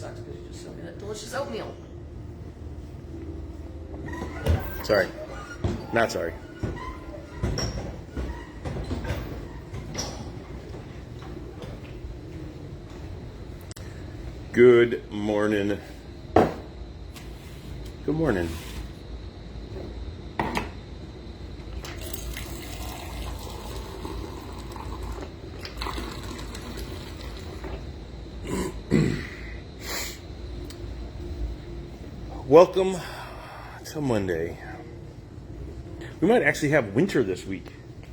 sucks because you just sent me that delicious oatmeal. Sorry. Not sorry. Good morning. Good morning. Welcome to Monday. We might actually have winter this week,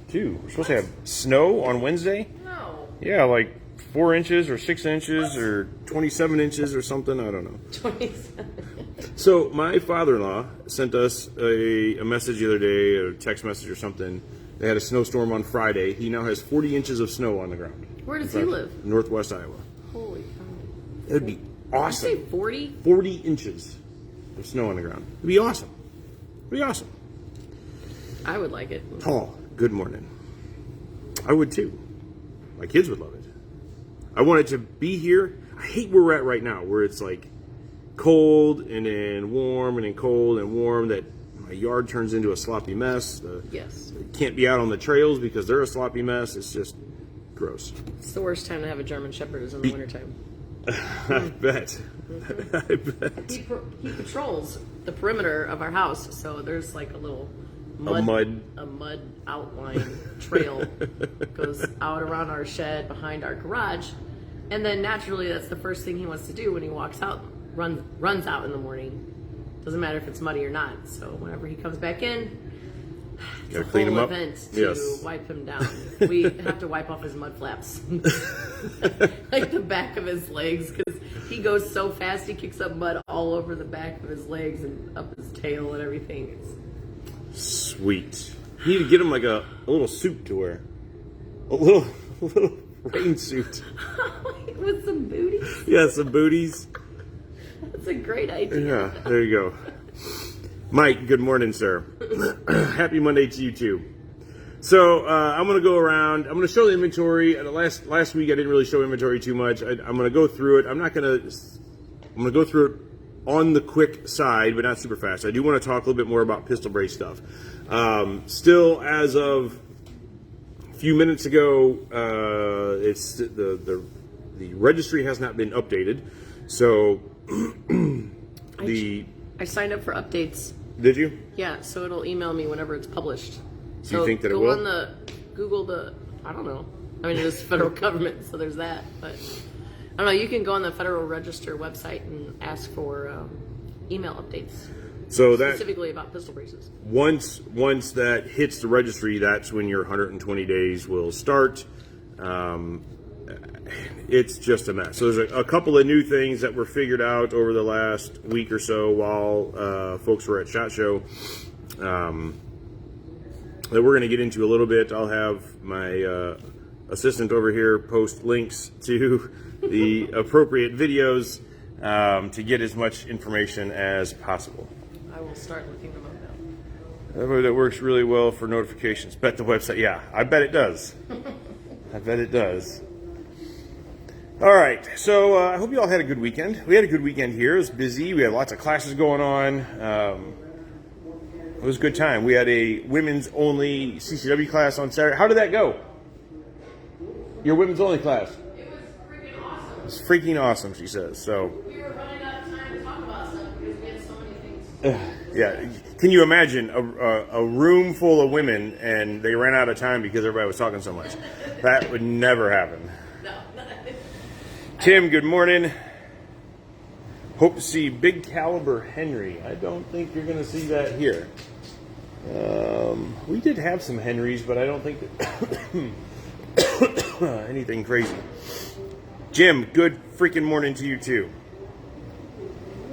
too. We're supposed to have snow on Wednesday. No. Yeah, like 4 inches or 6 inches or 27 inches or something. I don't know. 27. So my father-in-law sent us a message the other day, a text message or something. They had a snowstorm on Friday. He now has 40 inches of snow on the ground. Where does he live? Northwest Iowa. Holy cow. It'd be awesome. Did you say 40? 40 inches of snow on the ground. It'd be awesome. It'd be awesome. I would like it. Paul, good morning. I would too. My kids would love it. I want it to be here. I hate where we're at right now, where it's like cold and then warm and then cold and warm, that my yard turns into a sloppy mess. Yes. Can't be out on the trails because they're a sloppy mess. It's just gross. It's the worst time to have a German Shepherd is in the wintertime. I bet. I bet. He patrols the perimeter of our house, so there's like a little mud outline trail goes out around our shed behind our garage, and then naturally that's the first thing he wants to do when he walks out. Runs out in the morning. Doesn't matter if it's muddy or not. So whenever he comes back in, it's a clean him whole up. event to Yes. wipe him down. We have to wipe off his mud flaps, like the back of his legs, because he goes so fast. He kicks up mud all over the back of his legs and up his tail and everything. Sweet. You need to get him like a little suit to wear. A little rain suit. With some booties. Yeah, some booties. That's a great idea. Yeah, there you go. Mike, good morning, sir. Happy Monday to you too. So I'm going to go around. I'm going to show the inventory. Last week I didn't really show inventory too much. I'm going to go through it. I'm going to go through it on the quick side, but not super fast. I do want to talk a little bit more about pistol brace stuff. Still, as of a few minutes ago, it's the registry has not been updated. So I signed up for updates. Did you? Yeah, so it'll email me whenever it's published. Do you think that it go will? on Google the, I don't know. I mean, it is federal government, so there's that. But I don't know. You can go on the Federal Register website and ask for email updates. So that specifically about pistol braces. Once that hits the registry, that's when your 120 days will start. It's just a mess. So there's a couple of new things that were figured out over the last week or so while folks were at SHOT Show that we're going to get into a little bit. I'll have my assistant over here post links to the appropriate videos to get as much information as possible. I will start looking them up now. That works really well for notifications. Bet the website. Yeah, I bet it does. I bet it does. All right, so I hope you all had a good weekend. We had a good weekend here. It was busy. We had lots of classes going on. It was a good time. We had a women's only CCW class on Saturday. How did that go? Your women's only class? It was freaking awesome. It's freaking awesome, she says. So. We were running out of time to talk about stuff because we had so many things. Yeah. Can you imagine a room full of women and they ran out of time because everybody was talking so much? That would never happen. No. Tim, good morning. Hope to see Big Caliber Henry. I don't think you're going to see that here. We did have some Henrys, but I don't think that anything crazy. Jim, good freaking morning to you too.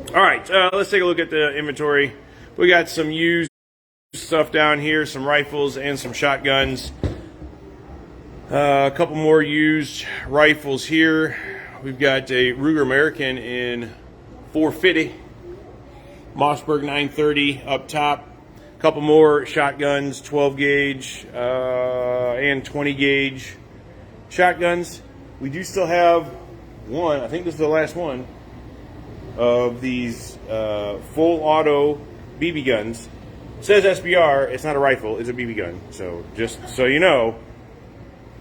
All right, let's take a look at the inventory. We got some used stuff down here, some rifles and some shotguns. A couple more used rifles here. We've got a Ruger American in 450, Mossberg 930 up top. A couple more shotguns, 12 gauge and 20 gauge shotguns. We do still have one. I think this is the last one. of these full auto BB guns. It says SBR, it's not a rifle, it's a BB gun. So just so you know,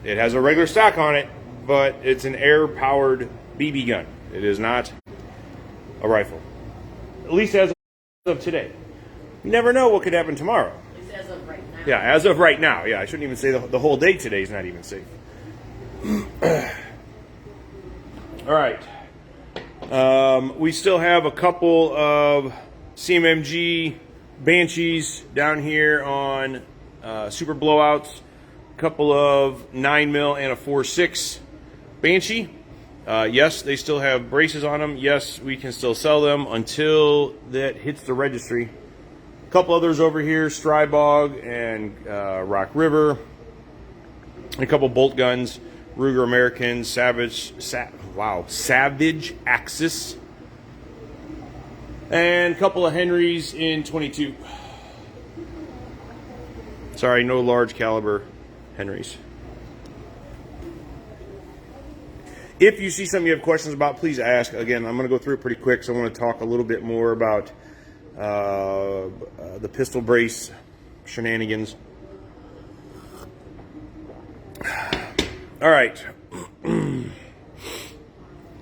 it has a regular stock on it, but it's an air-powered BB gun. It is not a rifle. At least as of today. You never know what could happen tomorrow. At least as of right now. Yeah, as of right now. Yeah, I shouldn't even say the whole day today is not even safe. All right. We still have a couple of CMMG Banshees down here on Super Blowouts. A couple of 9mm and a 4.6 Banshee. Yes, they still have braces on them. Yes, we can still sell them until that hits the registry. A couple others over here, Strybog and Rock River. A couple bolt guns, Ruger American, Savage Axis. And a couple of Henrys in 22. Sorry, no large caliber Henrys. If you see something you have questions about, please ask. Again, I'm going to go through it pretty quick, so I want to talk a little bit more about the pistol brace shenanigans. All right.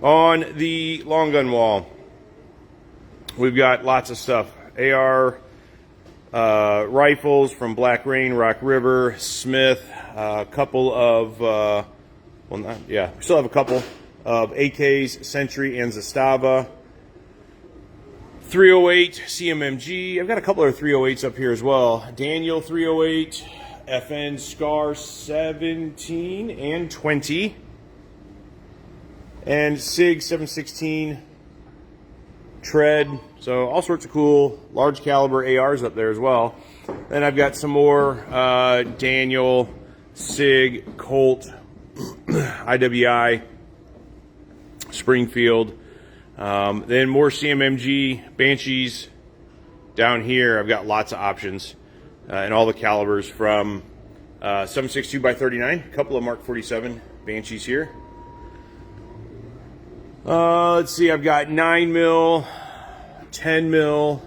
On the long gun wall, we've got lots of stuff. AR rifles from Black Rain, Rock River, Smith, a couple of, we still have a couple of AKs, Sentry and Zastava. 308 CMMG. I've got a couple of 308s up here as well. Daniel 308, FN Scar 17 and 20, and SIG 716 Tread. So all sorts of cool large caliber ARs up there as well. Then I've got some more Daniel, SIG, Colt, IWI, Springfield. Then more CMMG Banshees down here. I've got lots of options and all the calibers from 7.62 by 39, a couple of Mark 47 Banshees here. Let's see, I've got 9mm, 10mm,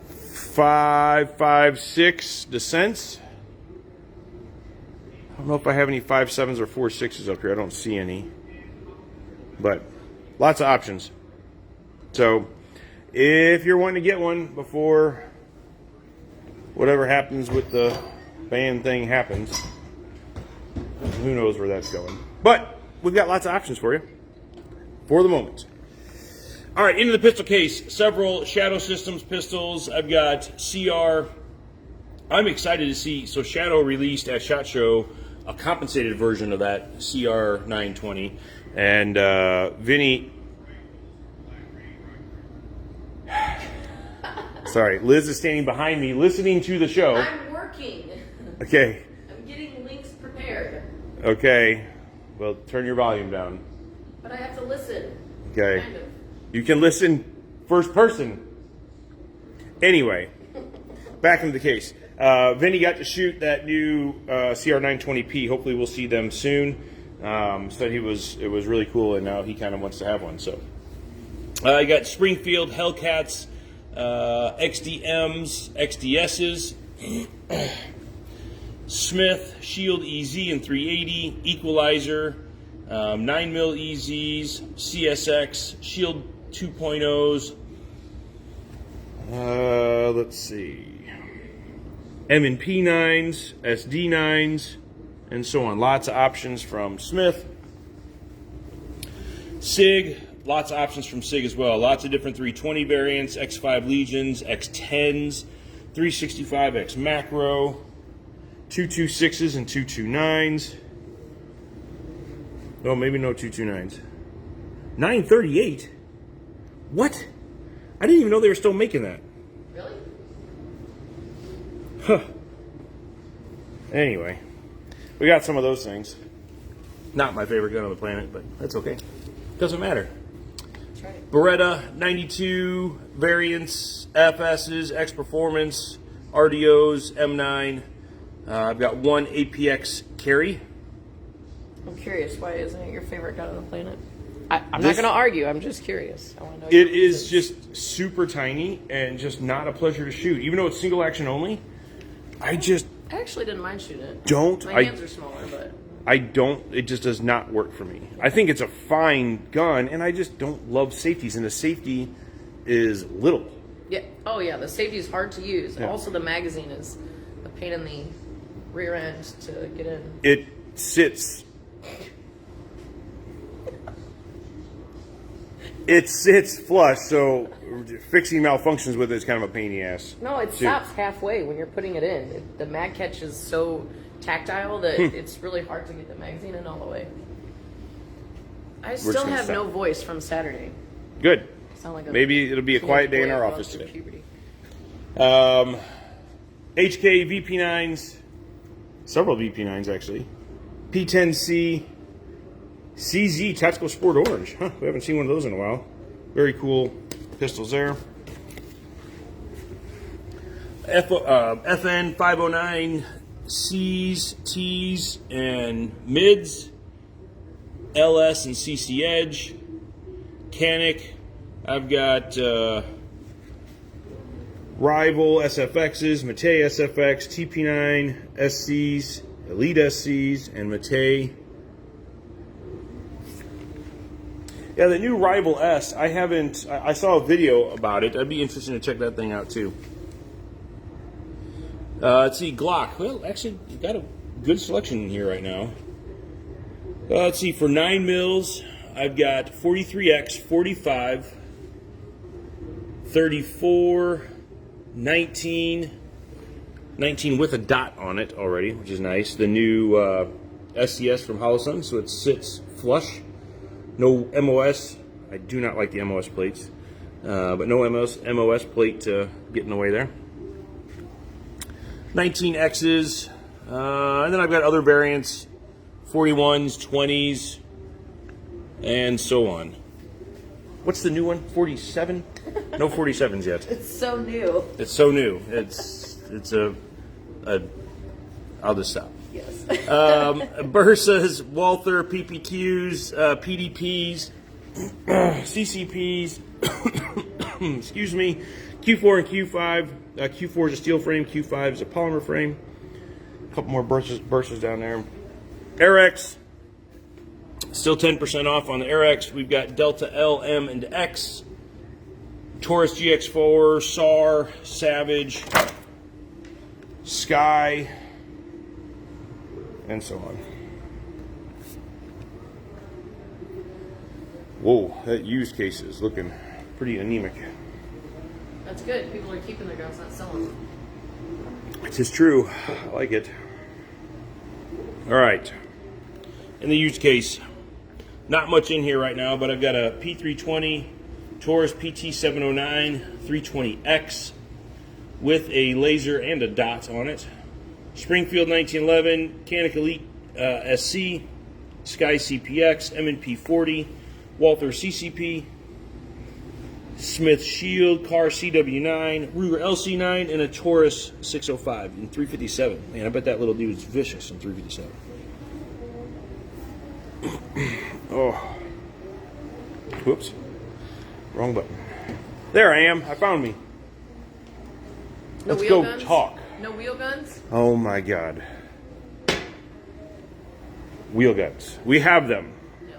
5.56 Descents. I don't know if I have any 5.7s or 4.6s up here. I don't see any. But lots of options. So if you're wanting to get one before whatever happens with the ban thing happens, who knows where that's going. But we've got lots of options for you for the moment. All right, into the pistol case. Several Shadow Systems pistols. I've got CR. I'm excited to see. So Shadow released at SHOT Show a compensated version of that CR 920. And Vinny, sorry, Liz is standing behind me listening to the show. I'm working. Okay. I'm getting links prepared. Okay. Well, turn your volume down. But I have to listen. Okay. Kind of. You can listen first person. Anyway, back into the case. Vinny got to shoot that new CR920P. Hopefully we'll see them soon. Said it was really cool, and now he kind of wants to have one. So I got Springfield Hellcats, XDMs, XDSs, Smith Shield EZ and 380, Equalizer, 9mm EZs, CSX, Shield 2.0s. Let's see, M&P 9s, SD 9s. And so on. Lots of options from Smith. SIG, lots of options from SIG as well. Lots of different 320 variants, X5 Legions, X10s, 365X Macro, 226s and 229s. Oh, maybe no 229s. 938? What? I didn't even know they were still making that. Really? Huh. Anyway. We got some of those things. Not my favorite gun on the planet, but that's okay. Doesn't matter. That's right. Beretta 92 variants, FSs, X Performance, RDOs, M9. I've got one APX carry. I'm curious, why isn't it your favorite gun on the planet? I'm not going to argue. I'm just curious. I want to know. It is just super tiny and just not a pleasure to shoot. Even though it's single action only, I actually didn't mind shooting it. Don't. My hands are smaller, but I don't. It just does not work for me. I think it's a fine gun, and I just don't love safeties, and the safety is little. Yeah. Oh, yeah. The safety is hard to use. Yeah. Also, the magazine is a pain in the rear end to get in. It sits. It sits flush, so fixing malfunctions with it is kind of a pain in the ass. No, it stops halfway when you're putting it in. The mag catch is so tactile that it's really hard to get the magazine in all the way. I still have no voice from Saturday. Good. Sound like Maybe it'll be a quiet day in our office today. Puberty. HK VP9s, several VP9s actually. P10C, CZ Tactical Sport Orange. Huh, we haven't seen one of those in a while. Very cool pistols there. FN 509 C's, T's, and mids. LS and CC Edge. Canic. I've got Rival SFXs, Matei SFX, TP9 SCs, Elite SCs, and Matei. Yeah, the new Rival S, I saw a video about it. I'd be interested to check that thing out too. Let's see, Glock. Well, actually, you've got a good selection in here right now. Let's see, for 9 mils, I've got 43X, 45, 34, 19 with a dot on it already, which is nice. The new SCS from Holosun, so it sits flush. No MOS. I do not like the MOS plates, but no MOS plate to get in the way there. 19Xs, and then I've got other variants, 41s, 20s, and so on. What's the new one? 47? No 47s yet. It's so new. It's so new. It's I'll just stop. Yes. Bursas, Walther, PPQs, PDPs, CCPs, excuse me, Q4 and Q5. Q4 is a steel frame, Q5 is a polymer frame. A couple more Bursas down there. AirX, still 10% off on the AirX. We've got Delta L, M, and X. Taurus GX4, SAR, Savage, Sky, and so on. Whoa, that used case is looking pretty anemic. That's good. People are keeping their guns, not selling them. It is true. I like it. All right. In the used case, not much in here right now, but I've got a P320 Taurus PT709 320X with a laser and a dot on it. Springfield 1911, Canic Elite SC, Sky CPX, M&P 40, Walther CCP, Smith Shield, Car CW9, Ruger LC9, and a Taurus 605 in 357. Man, I bet that little dude's vicious in 357. Oh. Whoops. Wrong button. There I am. I found me. No Let's go guns? talk. No wheel guns? Oh my God. Wheel guns. We have them. No.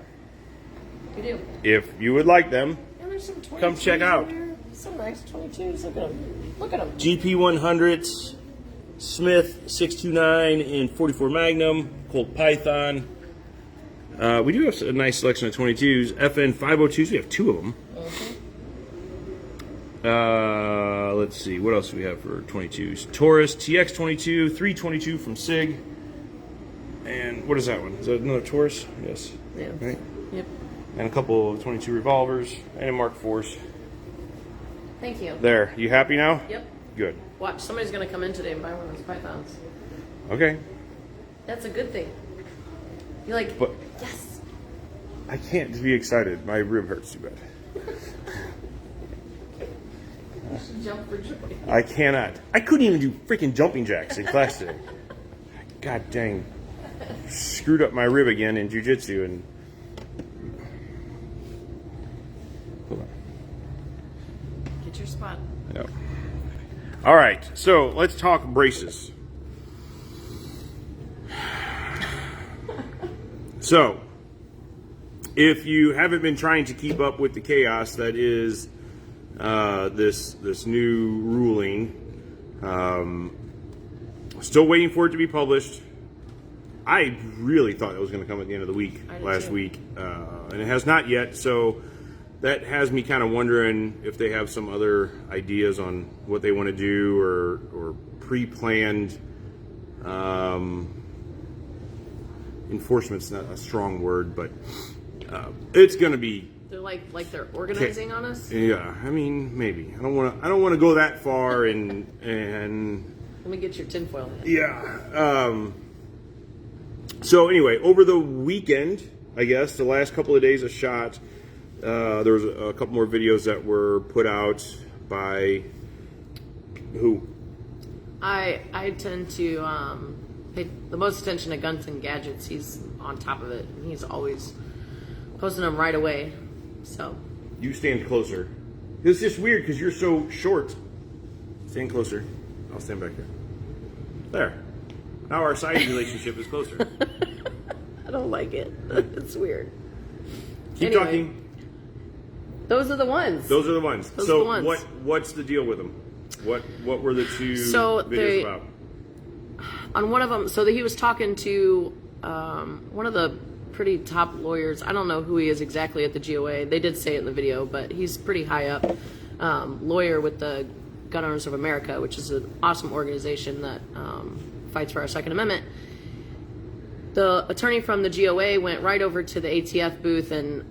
We do. If you would like them, And there's some 22s come check out. Some nice 22s. Look at them. Look at them. GP100s, Smith 629 in 44 Magnum, Colt Python. We do have a nice selection of 22s. FN 502s, we have 2 of them. Let's see, what else do we have for 22s? Taurus TX22, 322 from SIG. And what is that one? Is that another Taurus? Yes. Yeah. Right? Yep. And a couple of 22 revolvers and a Mark IVs. Thank you. There, you happy now? Yep. Good. Watch, somebody's going to come in today and buy one of those pythons. Okay. That's a good thing. You're like, But yes. I can't be excited. My rib hurts too bad. You should jump for joy. I cannot. I couldn't even do freaking jumping jacks in class today. God dang. Screwed up my rib again in jiu-jitsu and spot. Yep. All right, so let's talk braces. So, if you haven't been trying to keep up with the chaos that is this new ruling, still waiting for it to be published. I really thought it was going to come at the end of the week last week, and it has not yet. So that has me kind of wondering if they have some other ideas on what they want to do or pre-planned. Enforcement's not a strong word, but it's going to be. They're like they're organizing on us. Yeah, I mean maybe. I don't want to go that far and. Let me get your tinfoil. Yeah. So anyway, over the weekend, I guess the last couple of days of shot, there was a couple more videos that were put out by who? I tend to pay the most attention to Guns and Gadgets. He's on top of it. He's always posting them right away. So you stand closer. It's just weird because you're so short. Stand closer. I'll stand back there. There. Now our side relationship is closer. I don't like it. It's weird. Keep talking. Those are the ones. Those are the ones. Those are the ones. What's the deal with them? What were the two videos about? On one of them, he was talking to one of the pretty top lawyers. I don't know who he is exactly at the GOA. They did say it in the video, but he's pretty high up lawyer with the Gun Owners of America, which is an awesome organization that fights for our Second Amendment. The attorney from the GOA went right over to the ATF booth and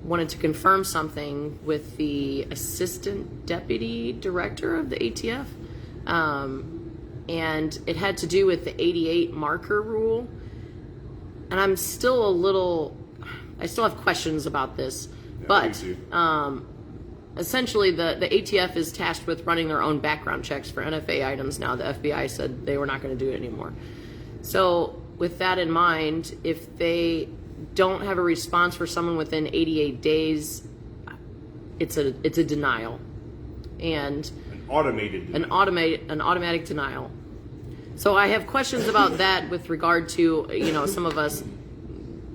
wanted to confirm something with the assistant deputy director of the ATF. And it had to do with the 88 marker rule. And I'm still I still have questions about this. Yeah, but essentially the ATF is tasked with running their own background checks for NFA items now. The FBI said they were not going to do it anymore. So with that in mind, if they don't have a response for someone within 88 days, it's a denial. And an automatic denial. So I have questions about that with regard to, some of us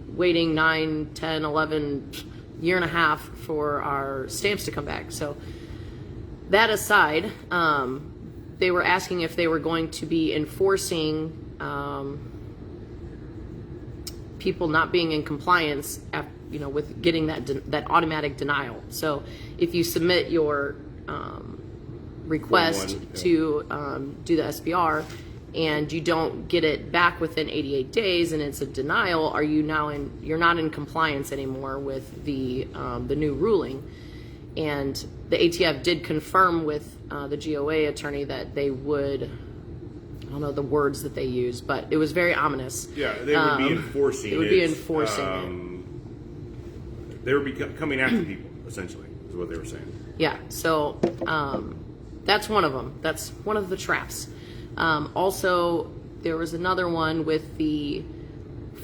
waiting 9, 10, 11, year and a half for our stamps to come back. So that aside, they were asking if they were going to be enforcing people not being in compliance, with getting that automatic denial. So if you submit your request to do the SBR and you don't get it back within 88 days and it's a denial, you're not in compliance anymore with the new ruling. And the ATF did confirm with the GOA attorney that they would, I don't know the words that they used, but it was very ominous. Yeah, they would be enforcing it. They would be enforcing it. They would be coming after people, essentially, is what they were saying. Yeah, so that's one of them. That's one of the traps. Also, there was another one with the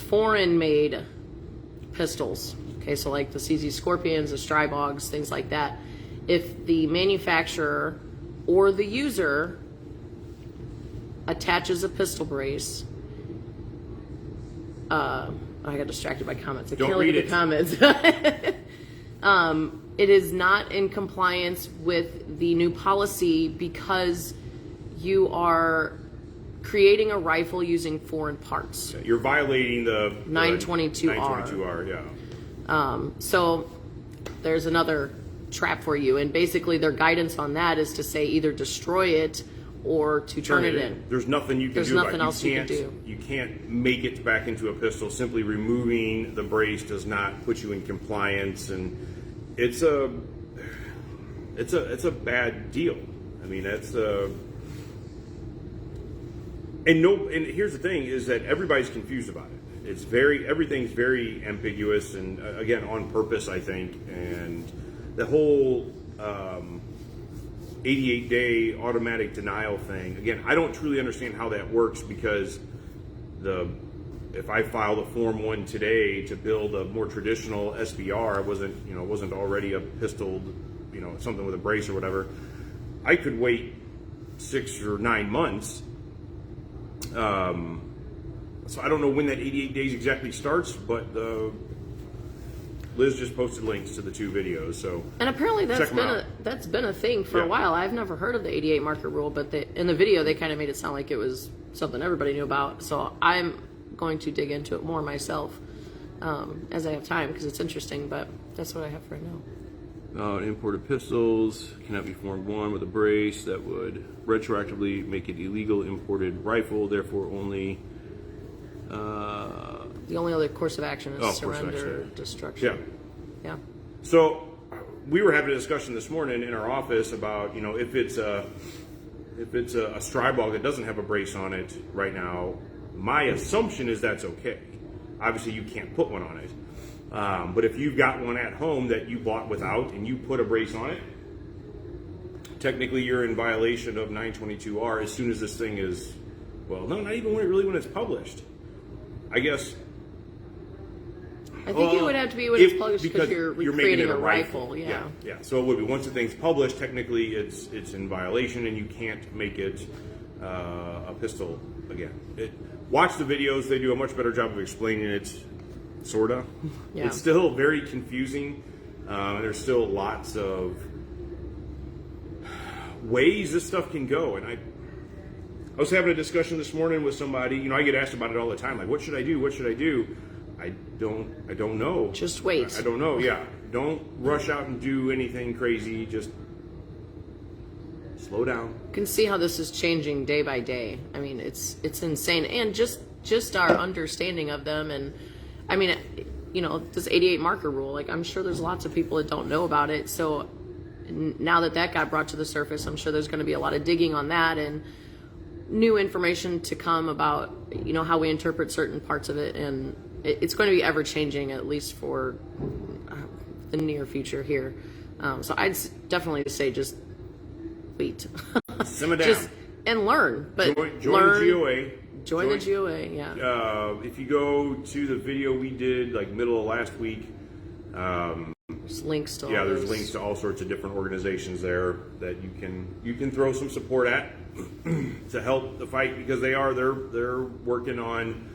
foreign-made pistols. Okay, so like the CZ Scorpions, the Strybogs, things like that. If the manufacturer or the user attaches a pistol brace, I got distracted by comments. I can't look at the comments. It is not in compliance with the new policy because you are creating a rifle using foreign parts. Yeah, you're violating the 922R. 922R, yeah. So there's another trap for you. And basically their guidance on that is to say either destroy it or to turn it in. There's nothing you can do. There's nothing else you can do. You can't make it back into a pistol. Simply removing the brace does not put you in compliance, and it's a bad deal. I mean, and here's the thing is that everybody's confused about it. Everything's very ambiguous, and again, on purpose, I think. And the whole 88-day automatic denial thing, again, I don't truly understand how that works, because if I filed a Form 1 today to build a more traditional SBR, it wasn't already a pistoled something with a brace or whatever, I could wait 6 or 9 months. So I don't know when that 88 days exactly starts, but Liz just posted links to the 2 videos. So and apparently that's been a thing for a while. I've never heard of the 88 marker rule, but in the video they kind of made it sound like it was something everybody knew about. So I'm going to dig into it more myself as I have time, because it's interesting. But that's what I have for now. Imported pistols cannot be formed one with a brace. That would retroactively make it illegal. Imported rifle, therefore only. The only other course of action is surrender, destruction. Yeah. So we were having a discussion this morning in our office about if it's a Strybog that doesn't have a brace on it right now. My assumption is that's okay. Obviously, you can't put one on it. But if you've got one at home that you bought without and you put a brace on it, technically you're in violation of 922R as soon as this thing is, well, no, not even when it's published. I guess. I think it would have to be when it's published because you're recreating a rifle. Yeah. So it would be once the thing's published, technically it's in violation and you can't make it a pistol again. Watch the videos; they do a much better job of explaining it. Sorta. Yeah. It's still very confusing. There's still lots of ways this stuff can go. And I was having a discussion this morning with somebody. I get asked about it all the time. Like, what should I do? What should I do? I don't know. Just wait. I don't know. Yeah. Don't rush out and do anything crazy. Just slow down. You can see how this is changing day by day. I mean, it's insane. And just our understanding of them. And I mean, this 88 marker rule, like, I'm sure there's lots of people that don't know about it. So now that got brought to the surface, I'm sure there's going to be a lot of digging on that and new information to come about, how we interpret certain parts of it. And it's going to be ever changing, at least for the near future here. So I'd definitely say just wait. Simmer down. And learn. But join the GOA. Join the GOA, yeah. If you go to the video we did, like middle of last week, there's links to there's links to all sorts of different organizations there that you can throw some support at to help the fight, because they're working on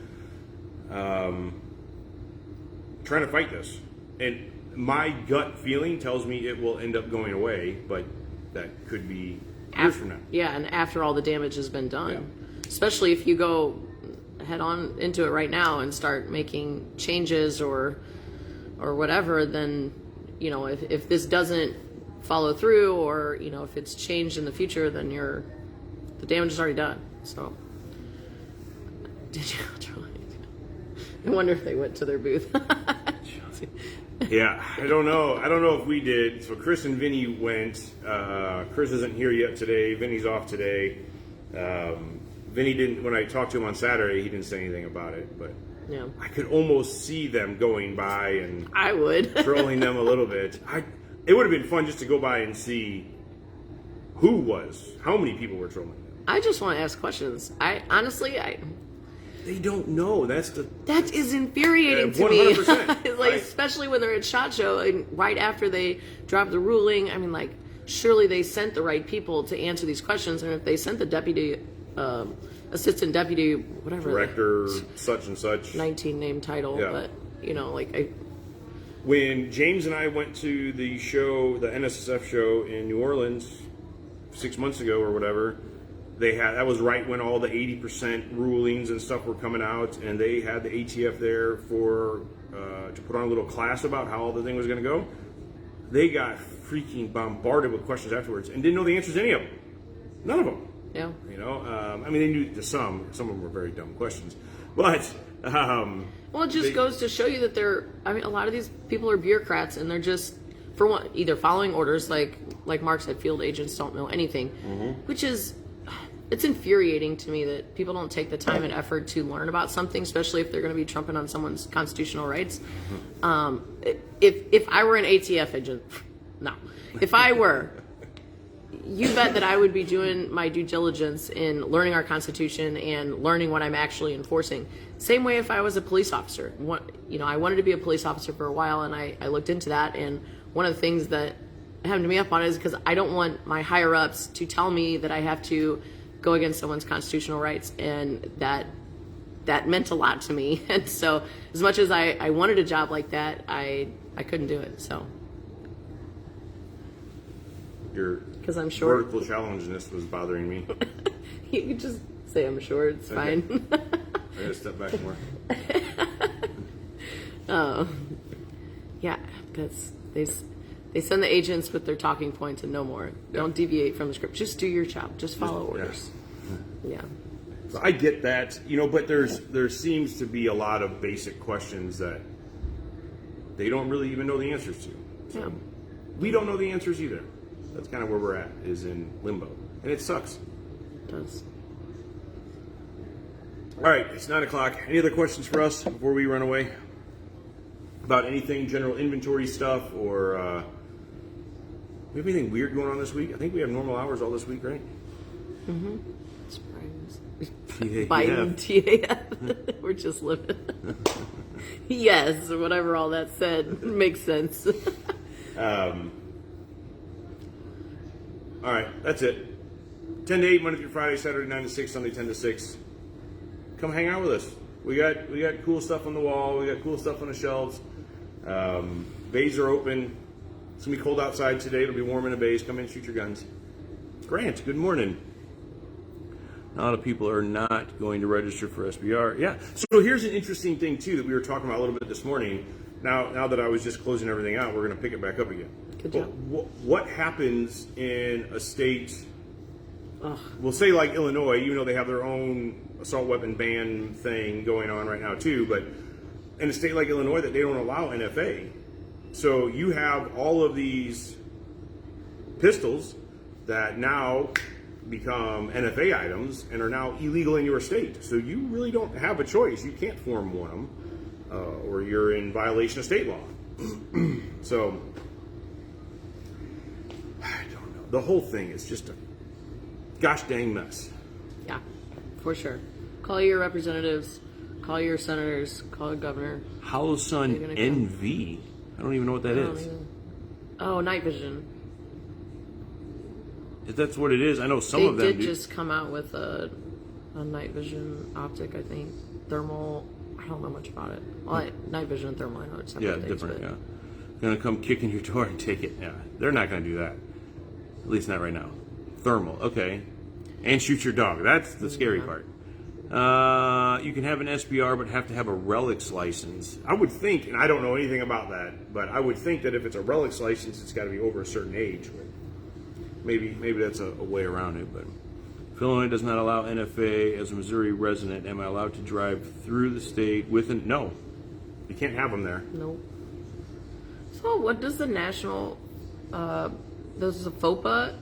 trying to fight this. And my gut feeling tells me it will end up going away, but that could be years from now. Yeah, and after all the damage has been done. Yeah. Especially if you go head on into it right now and start making changes or whatever, then, if this doesn't follow through, or, if it's changed in the future, then the damage is already done. So, did you try? I wonder if they went to their booth. Yeah, I don't know if we did. So Chris and Vinny went. Chris isn't here yet today. Vinny's off today. Vinny didn't. When I talked to him on Saturday, he didn't say anything about it. But yeah, I could almost see them going by, and I would trolling them a little bit. It would have been fun just to go by and see how many people were trolling them. I just want to ask questions. They don't know. That is infuriating to 100%. Me. Like, especially when they're at SHOT Show and right after they drop the ruling. I mean, like, surely they sent the right people to answer these questions, and if they sent the deputy, assistant deputy, whatever, director, such and such, 19 name title, yeah. But when James and I went to the show, the NSSF show in New Orleans 6 months ago or whatever. That was right when all the 80% rulings and stuff were coming out, and they had the ATF there to put on a little class about how all the thing was going to go. They got freaking bombarded with questions afterwards and didn't know the answers to any of them. None of them. Yeah. They knew some of them were very dumb questions, but well, it just goes to show you that a lot of these people are bureaucrats, and they're just, for one, either following orders, like Mark said, field agents don't know anything, which is. It's infuriating to me that people don't take the time and effort to learn about something, especially if they're going to be trumping on someone's constitutional rights. If I were an ATF agent, no. If I were, you bet that I would be doing my due diligence in learning our Constitution and learning what I'm actually enforcing. Same way if I was a police officer. I wanted to be a police officer for a while, and I looked into that, and one of the things that hemmed me up on is because I don't want my higher ups to tell me that I have to go against someone's constitutional rights, and that meant a lot to me. And so as much as I wanted a job like that, I couldn't do it. So because I'm short. Vertical challengeness was bothering me. You can just say I'm short. It's Okay. fine. I gotta step back more. Yeah, that's they send the agents with their talking points and no more. Don't deviate from the script. Just do your job. Just follow orders. Yeah. So I get that, but there seems to be a lot of basic questions that they don't really even know the answers to. So Yeah. we don't know the answers either. That's kind of where we're at, is in limbo, and it sucks. It does. All right, it's 9:00. Any other questions for us before we run away? About anything, general inventory stuff, or we have anything weird going on this week? I think we have normal hours all this week, right? Mm-hmm. Surprise. TAF. Biden, TAF. We're just living. Yes, or whatever all that said makes sense. All right, that's it. 10 to 8, Monday through Friday, Saturday 9 to 6, Sunday 10 to 6. Come hang out with us. We got cool stuff on the wall. We got cool stuff on the shelves. Bays are open. It's going to be cold outside today. It'll be warm in the bays. Come in, shoot your guns. Grant, good morning. A lot of people are not going to register for SBR. Yeah. So here's an interesting thing, too, that we were talking about a little bit this morning. Now that I was just closing everything out, we're going to pick it back up again. Good job. What happens in a state, we'll say like Illinois, even though they have their own assault weapon ban thing going on right now, too, but in a state like Illinois that they don't allow NFA. So you have all of these pistols that now become NFA items and are now illegal in your state. So you really don't have a choice. You can't form one of them, or you're in violation of state law. So I don't know. The whole thing is just a gosh dang mess. Yeah, for sure. Call your representatives, call your senators, call the governor. Holosun NV. I don't even know what that is. Oh, night vision. If that's what it is, I know some of them They do. did just come out with a night vision optic, I think. Thermal, I don't know much about it. Well, night vision and thermal, I know it's separate things. Different, yeah. Gonna come kick in your door and take it. Yeah, they're not gonna do that. At least not right now. Thermal, okay. And shoot your dog. That's the scary part. You can have an SBR, but have to have a relics license. I would think, and I don't know anything about that, but I would think that if it's a relics license, it's got to be over a certain age. Maybe that's a way around it. But if Illinois does not allow NFA as a Missouri resident, am I allowed to drive through the state with an? No, you can't have them there. Nope. So what does the national, does the FOPA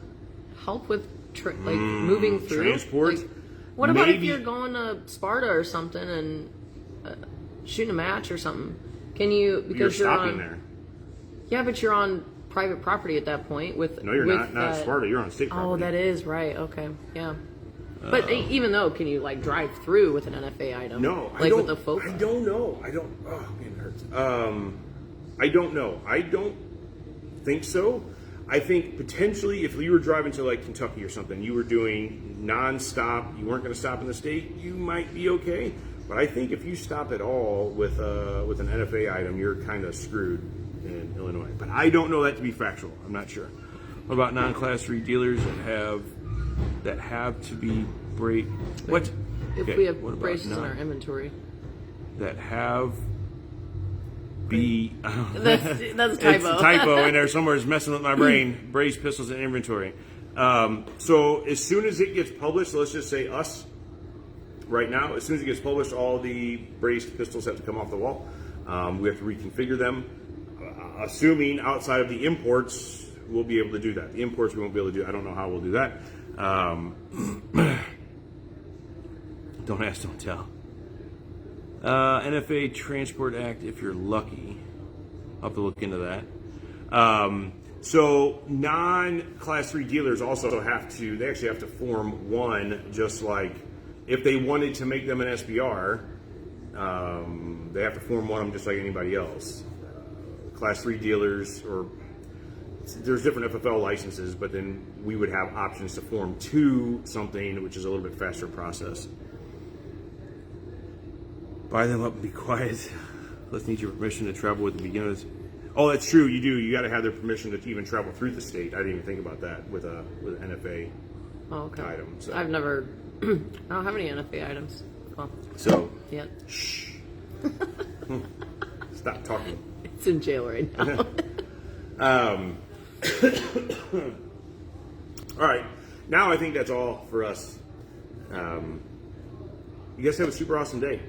help with moving through? Transport? Like, what about if Maybe. you're going to Sparta or something and shooting a match or something? Can you, because You're stopping on, there. Yeah, but you're on private property at that point with. No, you're with, not. Not Sparta. You're on state property. Oh, that is right. Okay, yeah. But even though, can you like drive through with an NFA item? No, like with the FOPA. I don't know. I don't. Oh man, it hurts. I don't know. I don't think so. I think potentially if you were driving to like Kentucky or something, you were doing non-stop, you weren't going to stop in the state, you might be okay. But I think if you stop at all with an NFA item, you're kind of screwed in Illinois. But I don't know that to be factual. I'm not sure. What about non-class 3 dealers that have to be What? If Okay, we have what about braces in our inventory. that have be That's a typo. It's a typo in there somewhere. It's messing with my brain. Brace pistols in inventory. So as soon as it gets published, let's just say us right now, as soon as it gets published, all the braced pistols have to come off the wall. We have to reconfigure them. Assuming outside of the imports, we'll be able to do that. The imports we won't be able to do. I don't know how we'll do that. Don't ask, don't tell. NFA Transport Act, if you're lucky. I'll have to look into that. So non-class 3 dealers also they actually have to form one, just like if they wanted to make them an SBR, they have to form one of them just like anybody else. Class 3 dealers, or there's different FFL licenses, but then we would have options to Form 2 something, which is a little bit faster process. Buy them up and be quiet. Let's need your permission to travel with the beginners. Oh, that's true. You do. You got to have their permission to even travel through the state. I didn't even think about that with an NFA item. So. I've never. I don't have any NFA items. Well, so yet. Shh. Stop talking. It's in jail right now. All right. Now I think that's all for us. You guys have a super awesome day.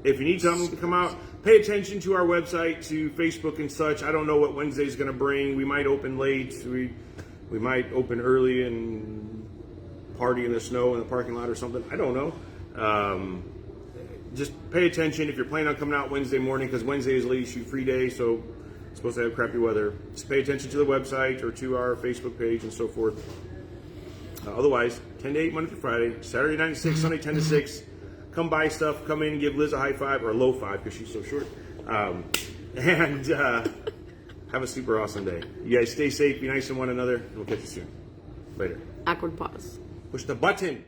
If you need something to come out, pay attention to our website, to Facebook and such. I don't know what Wednesday's going to bring. We might open late. We might open early and party in the snow in the parking lot or something. I don't know. Just pay attention if you're planning on coming out Wednesday morning, because Wednesday is ladies shoot free day, so it's supposed to have crappy weather. Just pay attention to the website or to our Facebook page and so forth. Otherwise, 10 to 8 Monday through Friday, Saturday 9 to 6, Sunday 10 to 6. Come buy stuff, come in and give Liz a high five, or a low five because she's so short. And have a super awesome day. You guys stay safe, be nice to one another, and we'll catch you soon. Later. Awkward pause. Push the button.